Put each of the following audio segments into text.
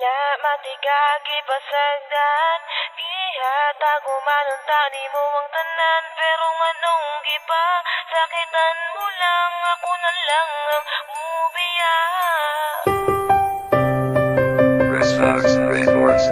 Wala matigagi pasagdan, gihatag umanunta ni mo ang tanan. Pero nganong gipa, sakitan mo lang, ako na lang ang mubiya. Chris Fox Records.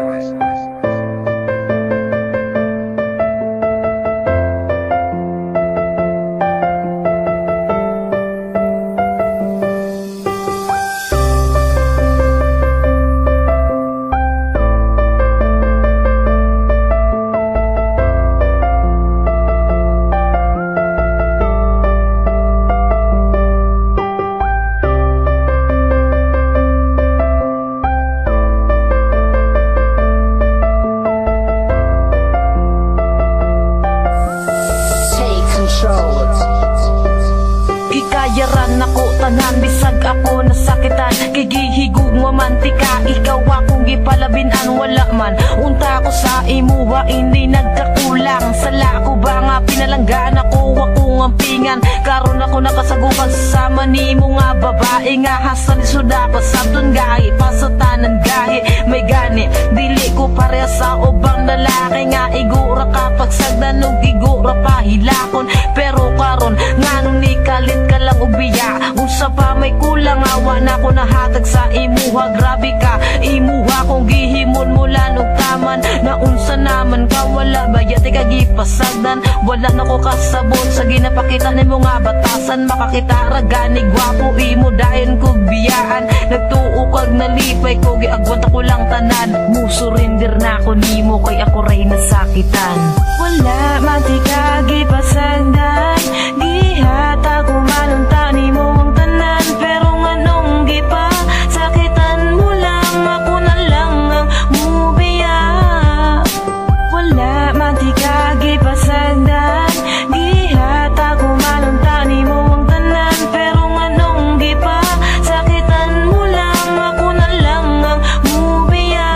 Gikayaran ako tanan, bisag ako nasakitan. Gigihigug mamantika, ikaw akong gipalabinan. Wala man, unta ko sa imuha, hindi nagkakulang. Sala ko ba nga pinalanggan ako, akong ampingan. Karon ako nakasagukan sa ni mo nga babae. Nga hasan isuda pa sabton gahi, pasatanan gahi. May gani, dili ko pareha sa ubang lalaki. Nga igura kapag sagdan og igura pa hilakon. Pero karon nganong ni kalit ka lang ubiya, unsa pa may kulang, awa na ko nahatag sa imuha. Grabe ka, imuha kong gihimon mula og taman. Na unsa naman ka, wala bayat ka gipasagdan. Wala na ko kasabot sa ginapakita nimo nga batasan. Makakita ra gani gwapo imo dayon kog biyaan. Nagtuo kag nalipay ko, giagwanta ko lang tanan. Musurindir na ko nimo kay ako ray nasakitan. Wala matigagi pasagdan, gihatag umanunta ni mo ang tanan. Pero nganong gipa, sakitan mo lang, ako na lang ang mubiya. Wala matigagi pasagdan, gihatag umanunta ni mo ang tanan. Pero nganong gipa, sakitan mo lang, ako na lang ang mubiya.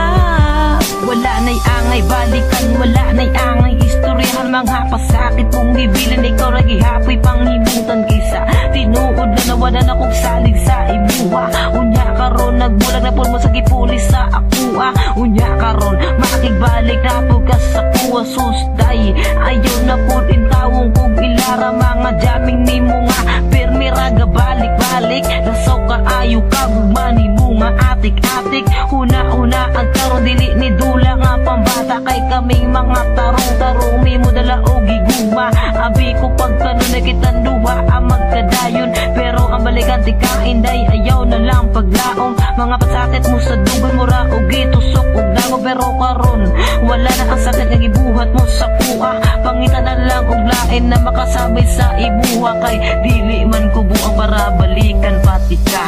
Wala na'y angay balikan, wala na'y angay istoryahan. Mga pasakit mong gibilan, ikaw ra gihapoy panghimutan. Kisa tinuod na nawala na kong salig sa imuha. Unya karon nagbulag na po mo sa gipulis sa akua. Unya karon makigbalik na po ka sa kuwa. Susday ayaw na po din tawong kong ilara. Mga jaming ni mo nga pirmi raga balik-balik. Nasaw ka ayaw ka gumani mo nga atik-atik. Una-una ang karon dili ni dula nga pambata. Kay kaming mga tarong-tarong mi mo dala o giguma. Abi ko pagkanon na kitang duha ang magkadayon. Pero ang balikan ti kainday ayaw na lang paglaom. Mga pasakit mo sa dugon mo ra o gitusok og dango. Pero karon wala na ang sakit nga gibuhat mo sa kuha. Pangita na lang og lain na makasabay sa ibuha. Kay dili man ko buang para balikan pati ka.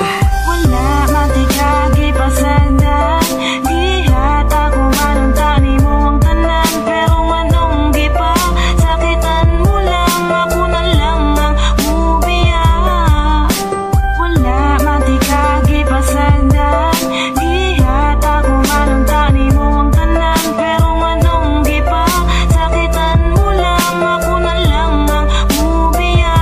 Wala matigagi pasagdan, gihatag umanunta ni mo ang tanan. Pero nganong gipa, sakitan mo lang, ako na lang ang mubiya. Wala matigagi pasagdan, gihatag umanunta ni mo ang tanan. Pero nganong gipa, sakitan mo lang, ako na lang ang mubiya.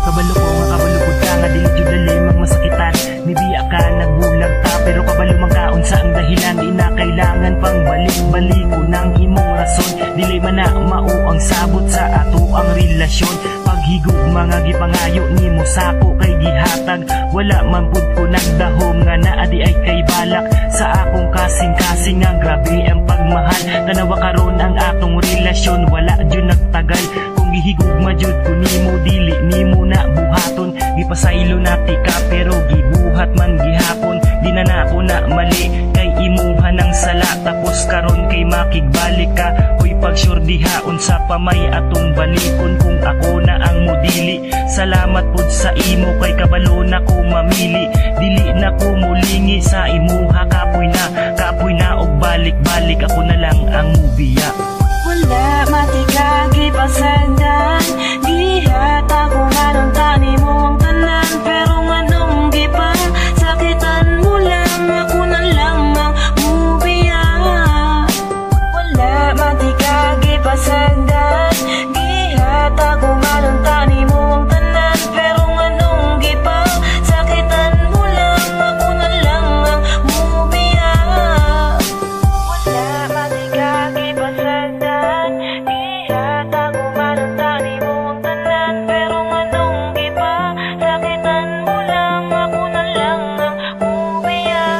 Kabalo ko nga kabalukod ka nga dili jud limang masakitan. Nibiya ka nagbulag ta pero kabalo man kaon sa ang dahilan. Di na kailangan pang balik-baliko ng imong rason. Dili man na mao ang sabot sa ato ang relasyon. Paghigog mga gipangayo nimo sako kay gihatag. Wala man pud ko nagdahom nga naa di ay kay balak. Sa akong kasing-kasing nga grabe ang pagmahal. Tanawa karon ang atong relasyon, wala jud nagtagal. Kung gihigugma jud ko nimo dili nimo na buhaton. Gipasaylo nati ka pero gibuhat man gihapon. Di na nako na mali kay imuha ng sala. Tapos karon kay makigbalik ka. Hoy pagsurdihaon sa pamay atong balikon. Kung ako na ang mudili, salamat pud sa imo kay kabalo na ko mamili. Dili na ko mulingi sa imuha. Kapoy na og balik-balik, ako na lang ang mubiya.